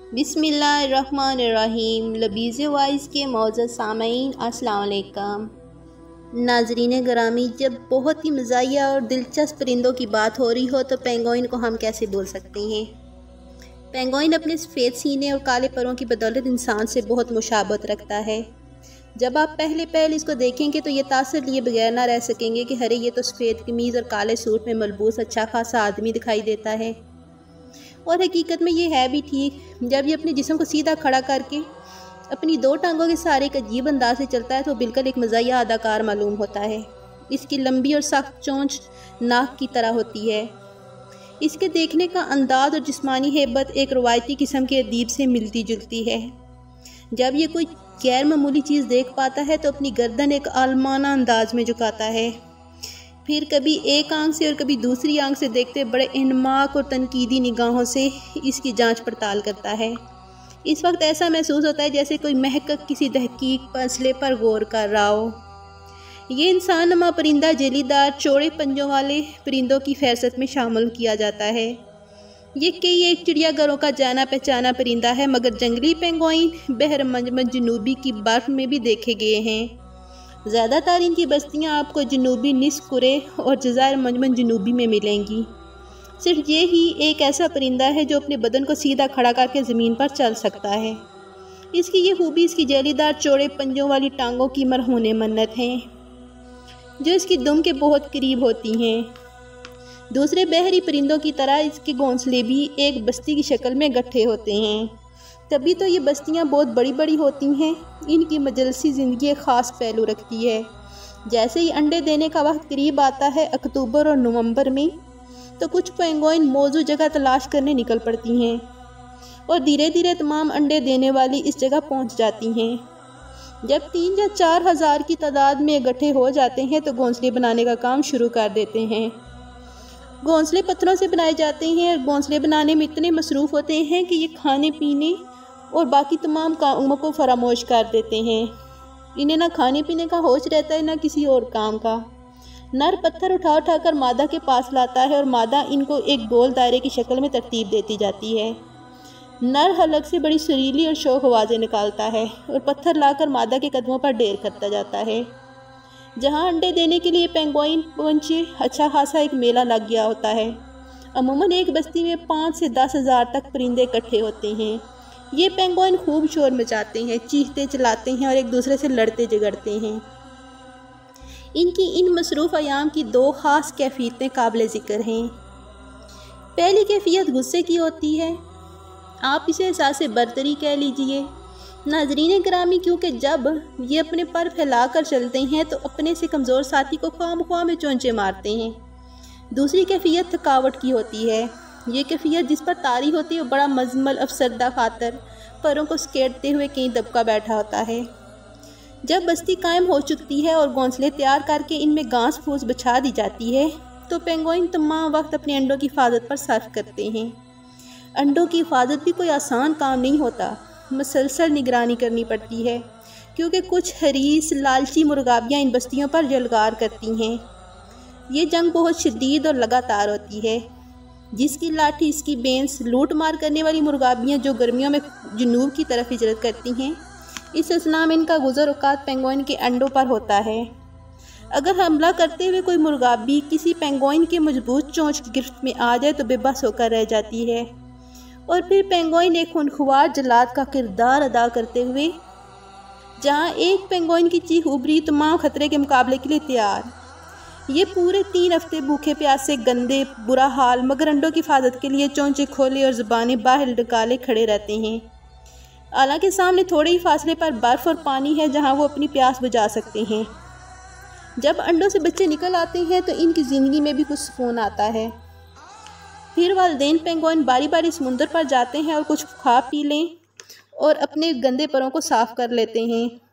बिस्मिल्लाहिर्रहमानिर्रहीम। लबीज़ वॉइस के मौजूद सामईन अस्सलाम वालेकुम। नाज़रीन ग्रामी, जब बहुत ही मज़ाहिया और दिलचस्प परिंदों की बात हो रही हो तो पेंगुइन को हम कैसे भूल सकते हैं। पेंगुइन अपने सफ़ेद सीने और काले परों की बदौलत इंसान से बहुत मुशाबहत रखता है। जब आप पहले इसको देखेंगे तो ये तासर लिए बगैर ना रह सकेंगे कि अरे ये तो सफ़ेद कमीज़ और काले सूट में मलबूस अच्छा खासा आदमी दिखाई देता है। और हकीकत में ये है भी ठीक। जब ये अपने जिस्म को सीधा खड़ा करके अपनी दो टांगों के सहारे एक अजीब अंदाज से चलता है तो बिल्कुल एक मज़ाहिया अदाकार मालूम होता है। इसकी लंबी और सख्त चोंच नाक की तरह होती है। इसके देखने का अंदाज और जिस्मानी हेबत एक रवायती किस्म के अदीब से मिलती जुलती है। जब ये कोई गैर मामूली चीज़ देख पाता है तो अपनी गर्दन एक आलमाना अंदाज में झुकाता है, फिर कभी एक आंख से और कभी दूसरी आंख से देखते बड़े इनमाक और तनकीदी निगाहों से इसकी जांच पड़ताल करता है। इस वक्त ऐसा महसूस होता है जैसे कोई महक़क़ किसी तहकीक मसले पर गौर कर रहा हो। ये इंसान नमा परिंदा जेलीदार चौड़े पंजों वाले परिंदों की फहरिस्त में शामिल किया जाता है। ये कई एक चिड़ियाघरों का जाना पहचाना परिंदा है, मगर जंगली पेंगुइन बहर मंजमत जनूबी की बर्फ़ में भी देखे गए हैं। ज़्यादातर इनकी बस्तियां आपको जनूबी निस्फ़ कुरे और जज़ायर मंजमत जनूबी में मिलेंगी। सिर्फ ये ही एक ऐसा परिंदा है जो अपने बदन को सीधा खड़ा करके ज़मीन पर चल सकता है। इसकी ये खूबी इसकी जेलीदार चौड़े पंजों वाली टांगों की मरहून मन्नत हैं, जो इसकी दुम के बहुत करीब होती हैं। दूसरे बहरी परिंदों की तरह इसके घोंसले भी एक बस्ती की शक्ल में गट्ठे होते हैं, तभी तो ये बस्तियां बहुत बड़ी बड़ी होती हैं। इनकी मजलसी ज़िंदगी एक ख़ास पहलू रखती है। जैसे ही अंडे देने का वक्त करीब आता है अक्टूबर और नवंबर में, तो कुछ पेंगुइन मौजूद जगह तलाश करने निकल पड़ती हैं और धीरे धीरे तमाम अंडे देने वाली इस जगह पहुंच जाती हैं। जब 3 या 4 हज़ार की तादाद में इकट्ठे हो जाते हैं तो घोंसले बनाने का काम शुरू कर देते हैं। घोंसले पत्थरों से बनाए जाते हैं और घोंसले बनाने में इतने मसरूफ़ होते हैं कि ये खाने पीने और बाकी तमाम कामों को फरामोश कर देते हैं। इन्हें ना खाने पीने का होश रहता है ना किसी और काम का। नर पत्थर उठा कर मादा के पास लाता है और मादा इनको एक गोल दायरे की शक्ल में तरतीब देती जाती है। नर हलक से बड़ी सुरीली और शौक आवाज़ें निकालता है और पत्थर लाकर मादा के कदमों पर ढेर करता जाता है। जहाँ अंडे देने के लिए पेंगुइन पहुँचे अच्छा खासा एक मेला लग गया होता है। अमूमन एक बस्ती में 5 से 10 हज़ार तक परिंदे इकट्ठे होते हैं। ये पेंगुइन खूब शोर मचाते हैं, चीखते चलाते हैं और एक दूसरे से लड़ते झगड़ते हैं। इनकी इन मसरूफ़ अयाम की 2 ख़ास कैफियतें काबिल ज़िक्र हैं। पहली कैफियत गुस्से की होती है, आप इसे एहसास बरतरी कह लीजिए। नाज़रीन ग्रामी, क्योंकि जब ये अपने पर फैला कर चलते हैं तो अपने से कमज़ोर साथी को ख्वाम में चोंचे मारते हैं। दूसरी कैफियत थकावट की होती है। ये कैफियत जिस पर तारी होती है वो बड़ा मजमल अफसरदा खातर परों को सकेटते हुए कहीं दबका बैठा होता है। जब बस्ती कायम हो चुकी है और घोंसले तैयार करके इनमें घास फूस बिछा दी जाती है तो पेंगुइन तमाम वक्त अपने अंडों की हिफाजत पर सर्फ करते हैं। अंडों की हिफाजत भी कोई आसान काम नहीं होता, मुसलसल निगरानी करनी पड़ती है, क्योंकि कुछ हरीस लालची मुर्गाबियाँ इन बस्तियों पर जलगार करती हैं। ये जंग बहुत शदीद और लगातार होती है। जिसकी लाठी इसकी बेंस लूट मार करने वाली मुर्गाबियाँ जो गर्मियों में जनूब की तरफ हिजरत करती हैं, इस असना में इनका गुज़र औक़ात पेंगुइन के अंडों पर होता है। अगर हमला करते हुए कोई मुर्गाबी किसी पेंगुइन के मजबूत चोंच की गिरफ्त में आ जाए तो बेबस होकर रह जाती है और फिर पेंगुइन एक खूनख्वार जल्लाद का किरदार अदा करते हुए जहाँ एक पेंगुइन की चीख उभरी तमाम खतरे के मुकाबले के लिए तैयार। ये पूरे 3 हफ्ते भूखे प्यासे गंदे बुरा हाल मगर अंडों की हिफाजत के लिए चोंचे खोले और ज़ुबानें बाहर निकाले खड़े रहते हैं। हालांकि सामने थोड़े ही फासले पर बर्फ़ और पानी है जहां वो अपनी प्यास बुझा सकते हैं। जब अंडों से बच्चे निकल आते हैं तो इनकी ज़िंदगी में भी कुछ सुकून आता है। फिर वालिदैन पेंगुइन बारी बारी समुंदर पर जाते हैं और कुछ खा पी लें और अपने गंदे परों को साफ़ कर लेते हैं।